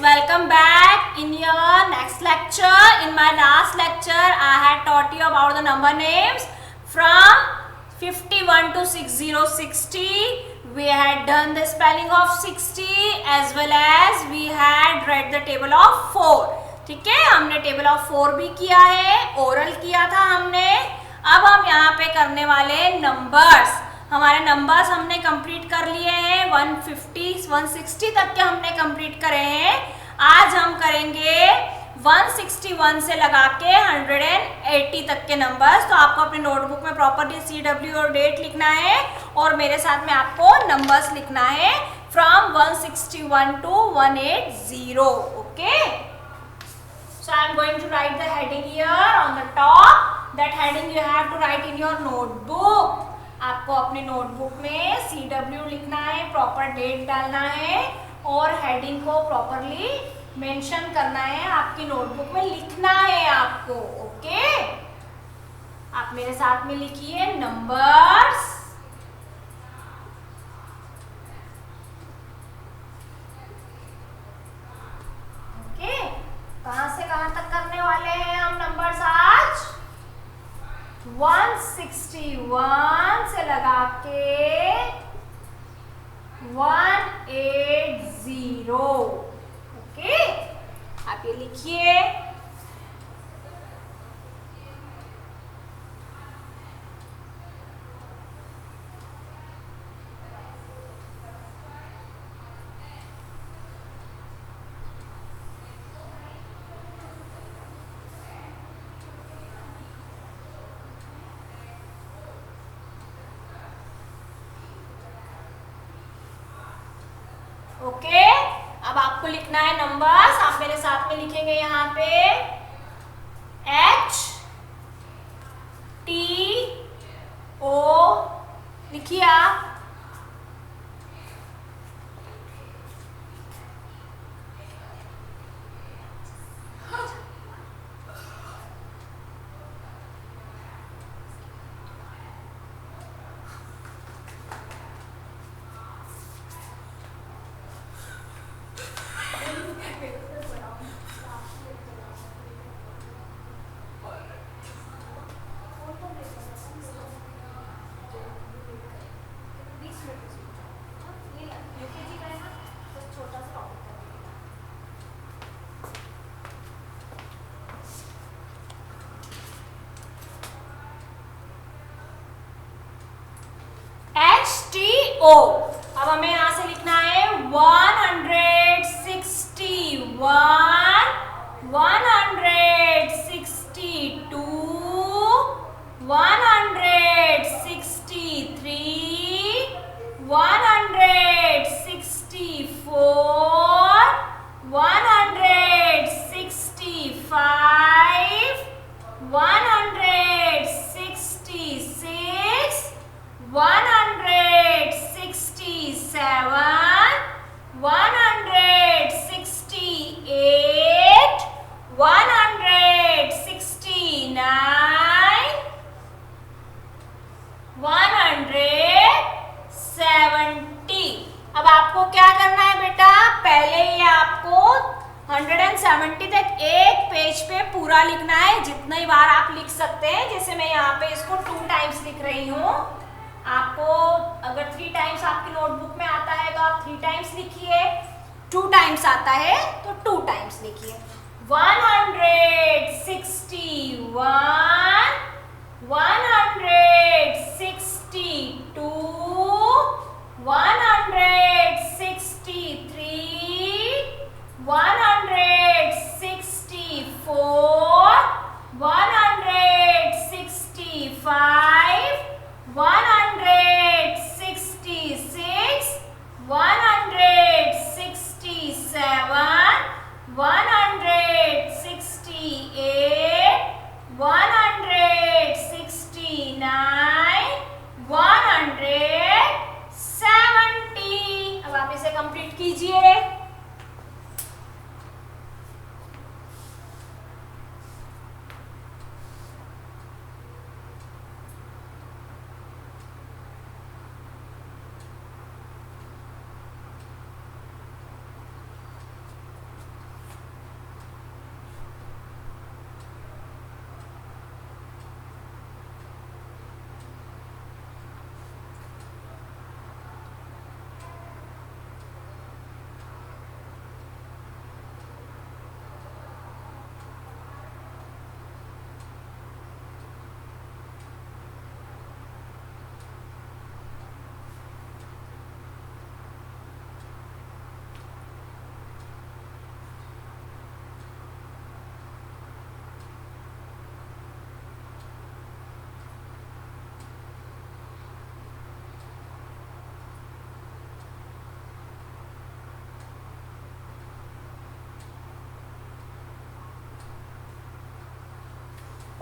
welcome back in your next lecture. In my last lecture, I had taught you about the number names from 51 to 6060. We had done the spelling of 60 as well as we had read the table of 4. ठीक है, हमने table of 4 भी किया है, oral किया था हमने. अब हम यहाँ पे करने वाले नंबर्स. हमारे नंबर्स हमने कंप्लीट कर लिए हैं, 150 160 तक के हमने कंप्लीट करे हैं. आज हम करेंगे 161 से लगा के 180 तक के नंबर्स. तो आपको अपने नोटबुक में प्रॉपरली CW और डेट लिखना है और मेरे साथ में आपको नंबर्स लिखना है from 161 to 180. Okay, so I am going to write the heading here on the top. That heading you have to write in your notebook. आपको अपने नोटबुक में CW लिखना है, प्रॉपर डेट डालना है और हेडिंग को प्रॉपरली मेंशन करना है, आपकी नोटबुक में लिखना है आपको. ओके, आप मेरे साथ में लिखिए नंबर्स. ओके, कहां से कहां तक करने वाले हैं हम नंबर्स आज? 161 से लगा के 180. ओके, आप ये लिखिए. ओके, अब आपको लिखना है नंबर्स. आप मेरे साथ में लिखेंगे यहाँ पे HTO. लिखिए आप. HTO. अब हमें यहां से लिखना है 161, 162, 163, 164, 165, 166, 167, 168, 169, 170. अब आपको क्या करना है बेटा? पहले ये आपको 170 तक एक पेज पे पूरा लिखना है, जितनी बार आप लिख सकते हैं. जैसे मैं यहाँ पे इसको 2 टाइम्स लिख रही हूँ. आपको अगर 3 टाइम्स आपकी नोटबुक में आता है तो आप 3 टाइम्स लिखिए. 2 टाइम्स आता है तो 2 टाइम्स लिखिए. 161, 162, 163, 164, 165, 166, 167, 168, 169, 170. अब आप इसे कंप्लीट कीजिए.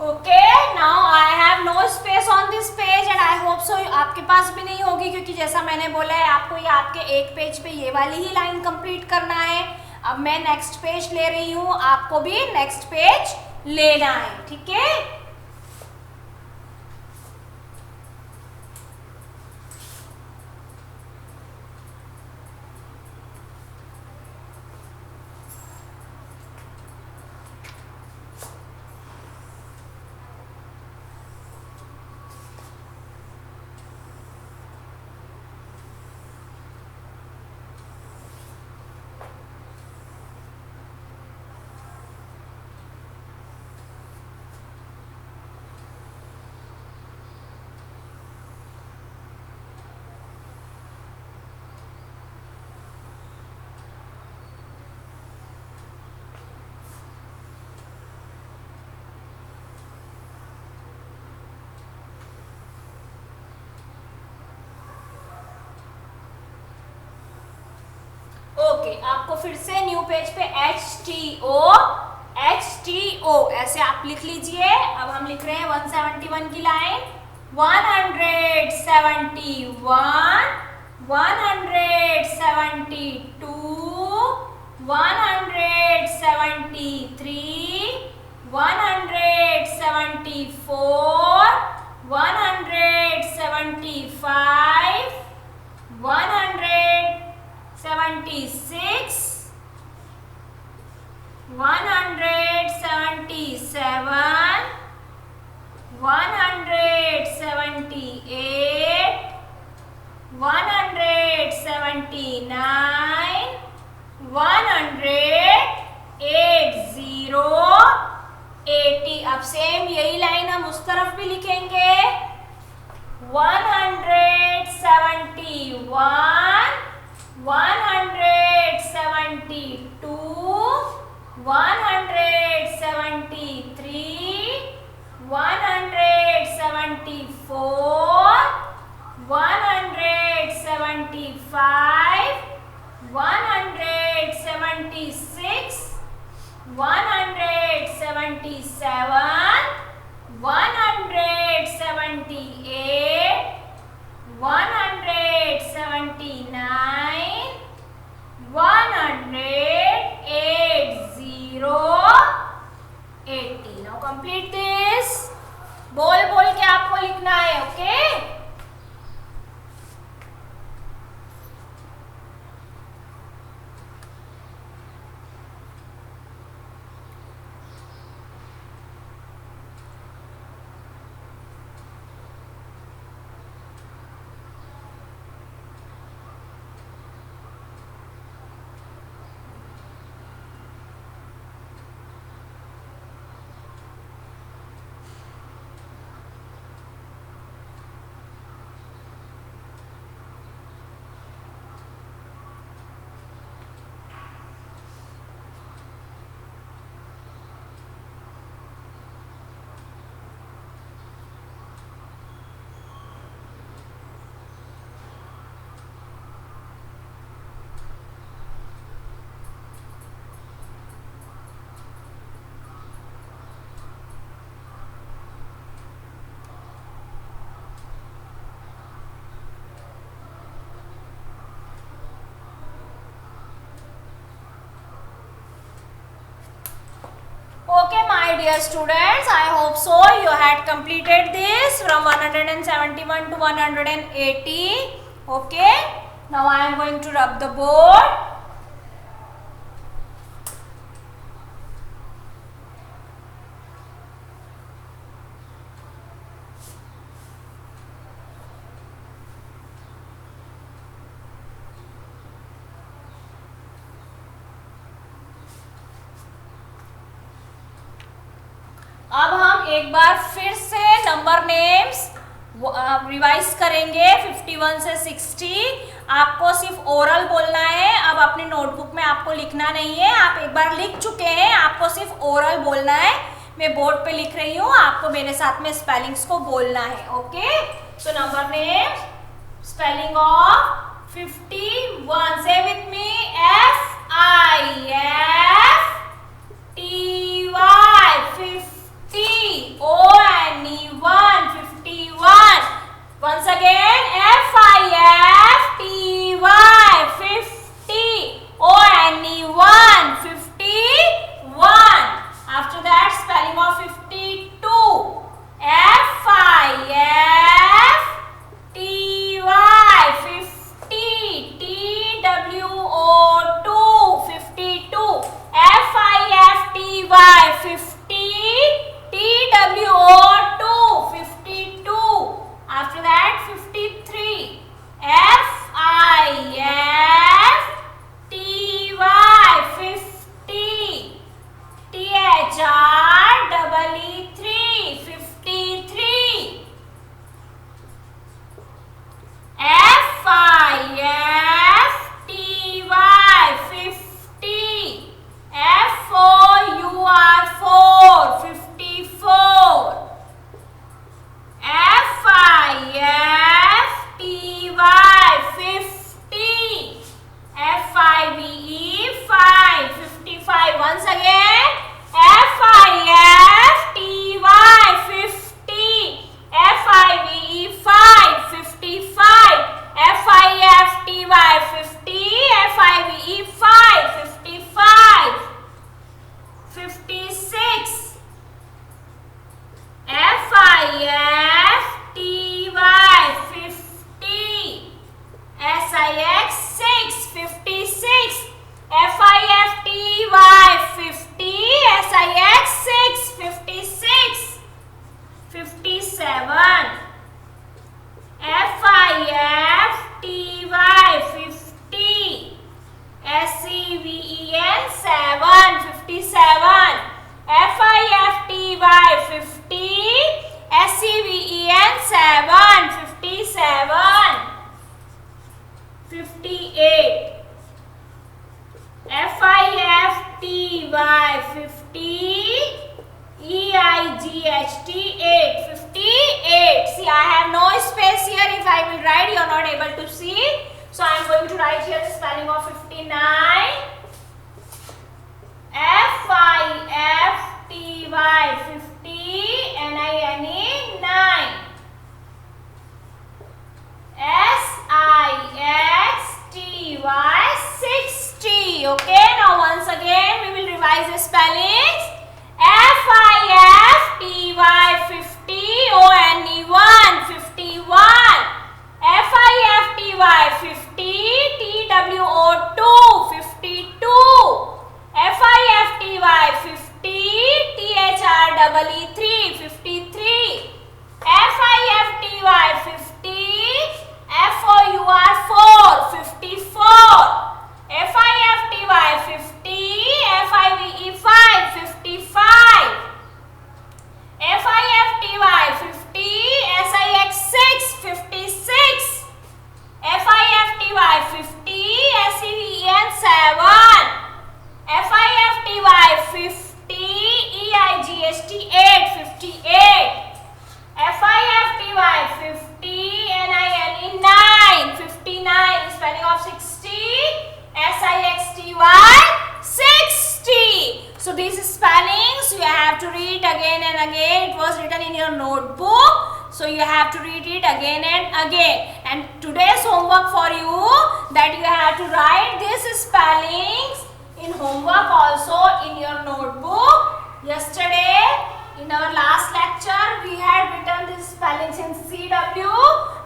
Okay, now I have no space on this page and I hope so आपके पास भी नहीं होगी, क्योंकि जैसा मैंने बोला है आपको ये आपके एक पेज पे ये वाली ही लाइन कंप्लीट करना है। अब मैं नेक्स्ट पेज ले रही हूँ, आपको भी नेक्स्ट पेज लेना है, ठीक है। ओके, आपको फिर से न्यू पेज पे HTO ऐसे आप लिख लीजिए। अब हम लिख रहे हैं 171 की लाइन, 171, 172, 173, 174, 175, 176, 177, 178, 179, 180। अब सेम यही लाइन हम उस तरफ भी लिखेंगे, 171, 172, 173, 174, 175, 176, 177, 178, 179, 180। Now complete this. बोल बोल के आपको लिखना है, okay. My dear students, I hope so you had completed this from 171 to 180. Okay, now I am going to rub the board. अब हम एक बार फिर से नंबर नेम्स रिवाइज करेंगे 51 से 60। आपको सिर्फ ओरल बोलना है, अब अपनी नोटबुक में आपको लिखना नहीं है, आप एक बार लिख चुके हैं, आपको सिर्फ ओरल बोलना है। मैं बोर्ड पे लिख रही हूँ, आपको मेरे साथ में स्पेलिंग्स को बोलना है। Okay, so number names, spelling of 51, से with me, FIFTY 50, O SEVEN 7 57. FIFTY 50. SEVEN 7 57. 58. FIFTY 50. EIGHT 8 58. See, I have no space here. If I will write, you are not able to see. So I am going to write here the spelling of 59. FIFTY 50. NINE 9. SIXTY 60. Okay, now once again we will revise the spellings. FIFTY 50. ONE 51. FIFTY 50. TWO 52. FIFTY 50. THREE 53. FIFTY 50. FOUR 54. FIFTY 50. FIVE 55. FIFTY 50. SIX 56. FIFTY 50. SEVEN 7. FIFTY 50. EIGHT 8 58. FIFTY 50. NINE 9 59. Spelling of 60. SIXTY 60. So these spellings you have to read again and again. It was written in your notebook, so you have to read it again and again. And today's homework for you, that you have to write these spellings in homework also in your notebook. Yesterday in our last lecture we had written these spellings in CW.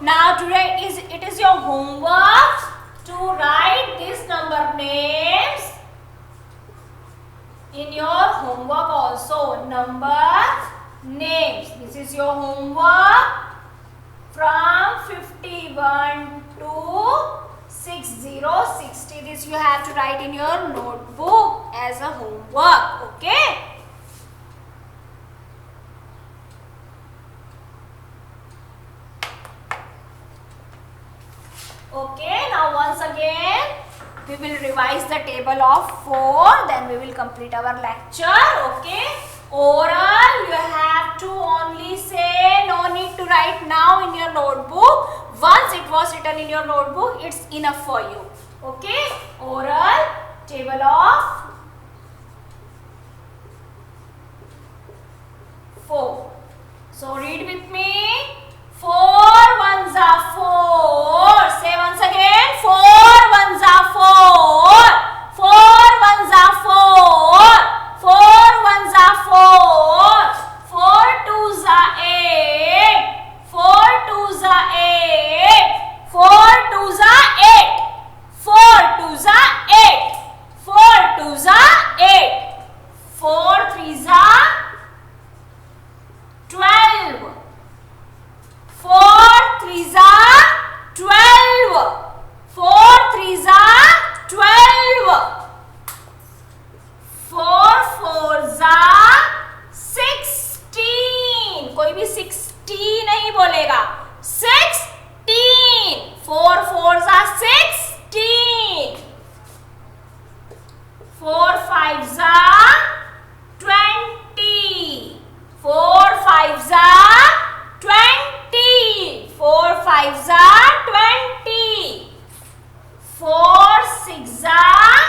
Now today it is your homework to write these number names in your homework also. Number names. This is your homework from 51 to 60 60. This you have to write in your notebook as a homework. Okay. Okay, now once again we will revise the table of 4, then we will complete our lecture. Okay, oral you have to only say, no need to write now in your notebook. Once it was written in your notebook, it's enough for you. Okay, oral table of 4. So read with me. 4 ones are 4. Say once again. 4 ones are 4. 4 ones are 4. 4 ones are 4. 4 twos are 8. 4 twos are 8. 4 twos are 8. 4 twos are 8. 4 twos are 8. 4 threes are 12. 4 threes are 12. 4 threes are 12. 4 fours are 16. कोई भी 60 नहीं बोलेगा. 16. 4 fours are 16. 4 fives are 20. 4 fives are 20. 4 fives are 20. 4 six are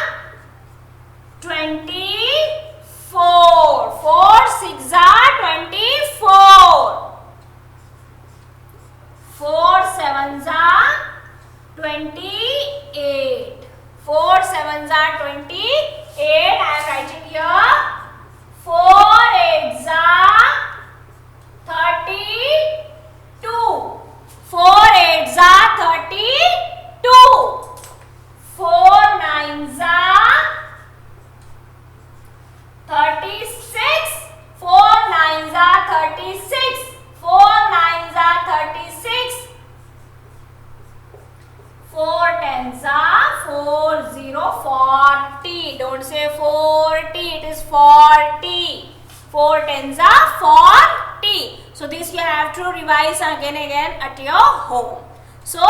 24. 4 six are 24. 4 sevens are 28. 4 sevens are 28. I am writing here. 4 eights are 32. 4 eights are 32. 4 nines are 36. 4 nines are 36. 4 nines are 36. 4 tens are 40. Don't say 40. It is 40. 4 tens are 40. So this you have to revise again at your home. So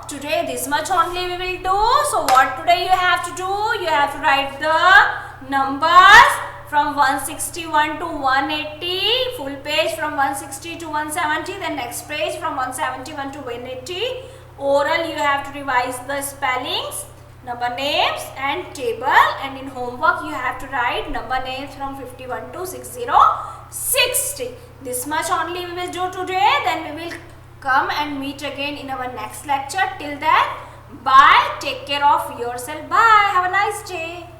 today this much only we will do. So what today you have to do? You have to write the numbers from 161 to 180. Full page from 160 to 170. Then next page from 171 to 180. Oral you have to revise the spellings, number names and table, and in homework you have to write number names from 51 to 60. This much only we will do today. Then we will come and meet again in our next lecture. Till then, bye. Take care of yourself. Bye. Have a nice day.